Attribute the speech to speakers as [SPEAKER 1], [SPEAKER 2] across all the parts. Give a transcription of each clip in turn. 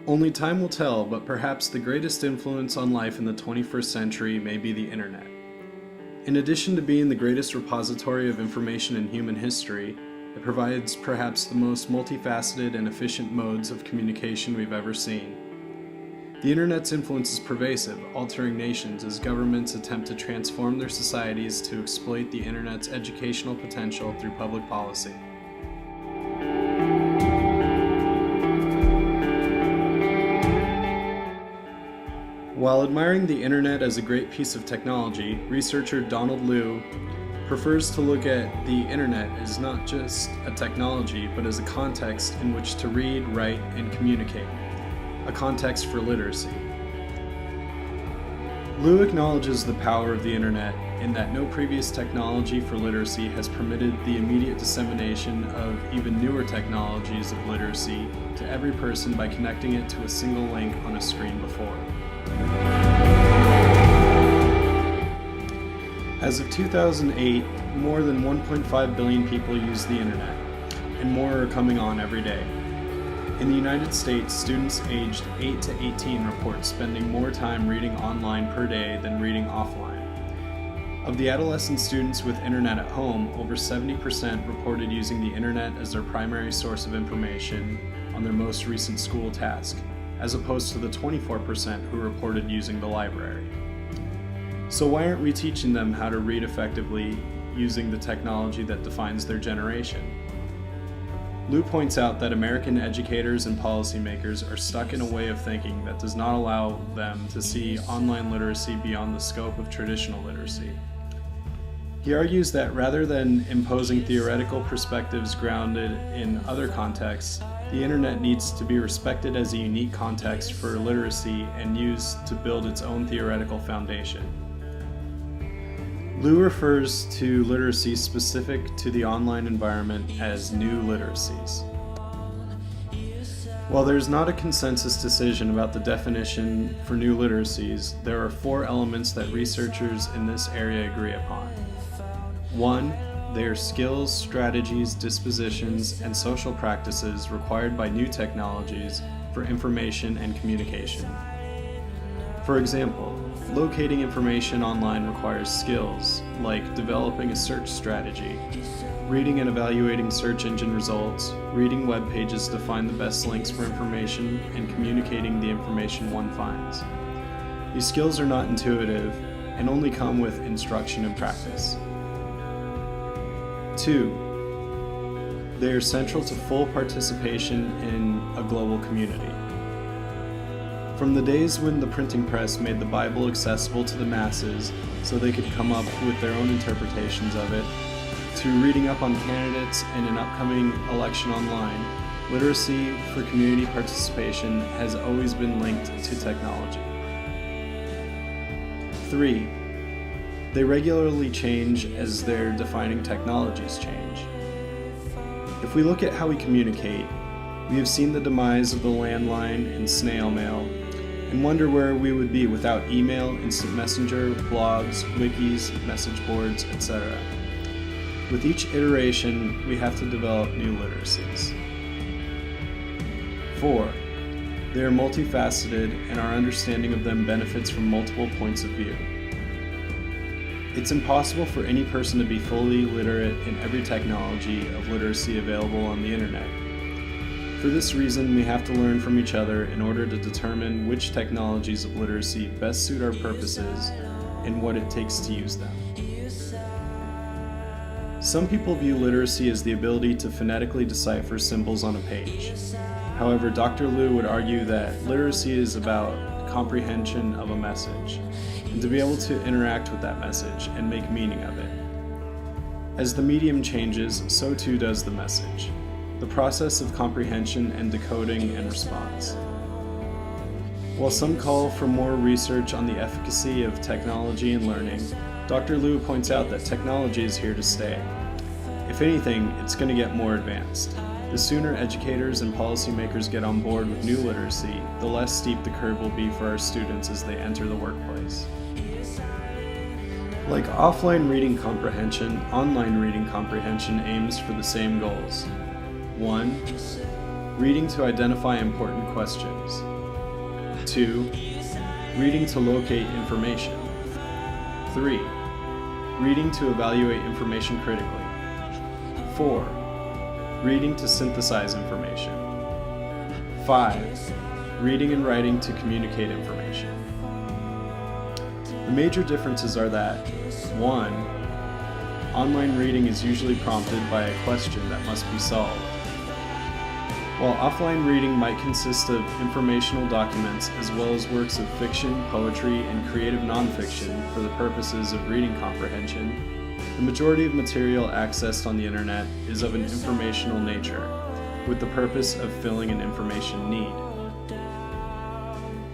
[SPEAKER 1] Only time will tell, but perhaps the greatest influence on life in the 21st century may be the internet. In addition to being the greatest repository of information in human history, it provides perhaps the most multifaceted and efficient modes of communication we've ever seen. The internet's influence is pervasive, altering nations as governments attempt to transform their societies to exploit the internet's educational potential through public policy. While admiring the internet as a great piece of technology, researcher Donald Leu prefers to look at the internet as not just a technology, but as a context in which to read, write, and communicate, a context for literacy. Leu acknowledges the power of the internet in that no previous technology for literacy has permitted the immediate dissemination of even newer technologies of literacy to every person by connecting it to a single link on a screen before. As of 2008, more than 1.5 billion people use the internet, and more are coming on every day. In the United States, students aged 8 to 18 report spending more time reading online per day than reading offline. Of the adolescent students with internet at home, over 70% reported using the internet as their primary source of information on their most recent school task, as opposed to the 24% who reported using the library. So why aren't we teaching them how to read effectively using the technology that defines their generation? Leu points out that American educators and policymakers are stuck in a way of thinking that does not allow them to see online literacy beyond the scope of traditional literacy. He argues that rather than imposing theoretical perspectives grounded in other contexts, the internet needs to be respected as a unique context for literacy and used to build its own theoretical foundation. Leu refers to literacy specific to the online environment as new literacies. While there is not a consensus decision about the definition for new literacies, there are 4 elements that researchers in this area agree upon. 1. They are skills, strategies, dispositions, and social practices required by new technologies for information and communication. For example, locating information online requires skills, like developing a search strategy, reading and evaluating search engine results, reading web pages to find the best links for information, and communicating the information one finds. These skills are not intuitive and only come with instruction and practice. 2. They are central to full participation in a global community. From the days when the printing press made the Bible accessible to the masses so they could come up with their own interpretations of it, to reading up on candidates in an upcoming election online, literacy for community participation has always been linked to technology. 3. They regularly change as their defining technologies change. If we look at how we communicate, we have seen the demise of the landline and snail mail, and wonder where we would be without email, instant messenger, blogs, wikis, message boards, etc. With each iteration, we have to develop new literacies. 4. They are multifaceted, and our understanding of them benefits from multiple points of view. It's impossible for any person to be fully literate in every technology of literacy available on the internet. For this reason, we have to learn from each other in order to determine which technologies of literacy best suit our purposes and what it takes to use them. Some people view literacy as the ability to phonetically decipher symbols on a page. However, Dr. Leu would argue that literacy is about comprehension of a message, and to be able to interact with that message and make meaning of it. As the medium changes, so too does the message. The process of comprehension and decoding and response. While some call for more research on the efficacy of technology and learning, Dr. Leu points out that technology is here to stay. If anything, it's going to get more advanced. The sooner educators and policymakers get on board with new literacy, the less steep the curve will be for our students as they enter the workplace. Like offline reading comprehension, online reading comprehension aims for the same goals. 1. Reading to identify important questions. 2. Reading to locate information. 3. Reading to evaluate information critically. 4. Reading to synthesize information. 5. Reading and writing to communicate information. The major differences are that 1. Online reading is usually prompted by a question that must be solved, while offline reading might consist of informational documents as well as works of fiction, poetry, and creative nonfiction for the purposes of reading comprehension. The majority of material accessed on the internet is of an informational nature, with the purpose of filling an information need.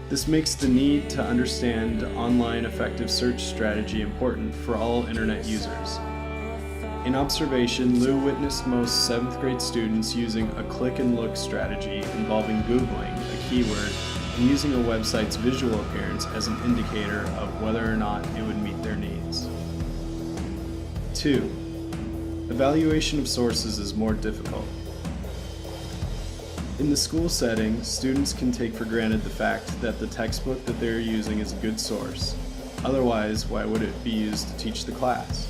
[SPEAKER 1] This makes the need to understand online effective search strategy important for all internet users. In observation, Leu witnessed most 7th grade students using a click and look strategy involving Googling a keyword and using a website's visual appearance as an indicator of whether or not it would meet their needs. 2. Evaluation of sources is more difficult. In the school setting, students can take for granted the fact that the textbook that they are using is a good source. Otherwise, why would it be used to teach the class?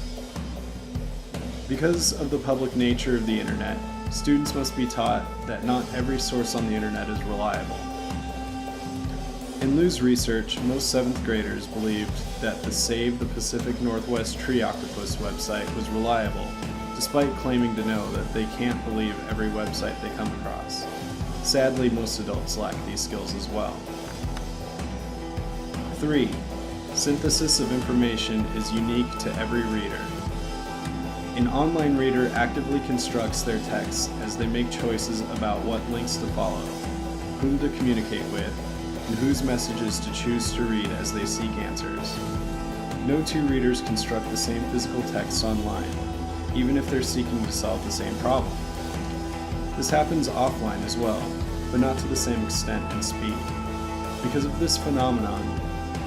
[SPEAKER 1] Because of the public nature of the internet, students must be taught that not every source on the internet is reliable. In Leu's research, most 7th graders believed that the Save the Pacific Northwest Tree Octopus website was reliable, despite claiming to know that they can't believe every website they come across. Sadly, most adults lack these skills as well. 3. Synthesis of information is unique to every reader. An online reader actively constructs their texts as they make choices about what links to follow, whom to communicate with, and whose messages to choose to read as they seek answers. No two readers construct the same physical texts online, even if they're seeking to solve the same problem. This happens offline as well, but not to the same extent and speed. Because of this phenomenon,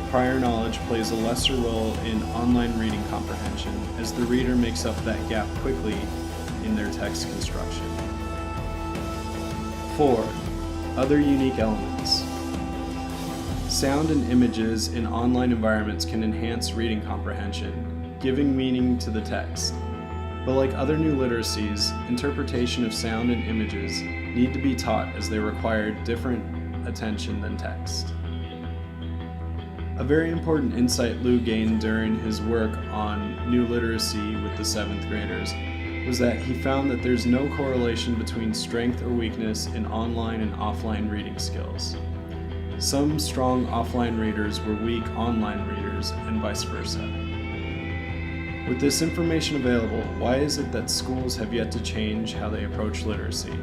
[SPEAKER 1] prior knowledge plays a lesser role in online reading comprehension as the reader makes up that gap quickly in their text construction. 4. Other unique elements. Sound and images in online environments can enhance reading comprehension, giving meaning to the text. But like other new literacies, interpretation of sound and images need to be taught as they require different attention than text. A very important insight Leu gained during his work on new literacy with the 7th graders was that he found that there's no correlation between strength or weakness in online and offline reading skills. Some strong offline readers were weak online readers, and vice versa. With this information available, why is it that schools have yet to change how they approach literacy?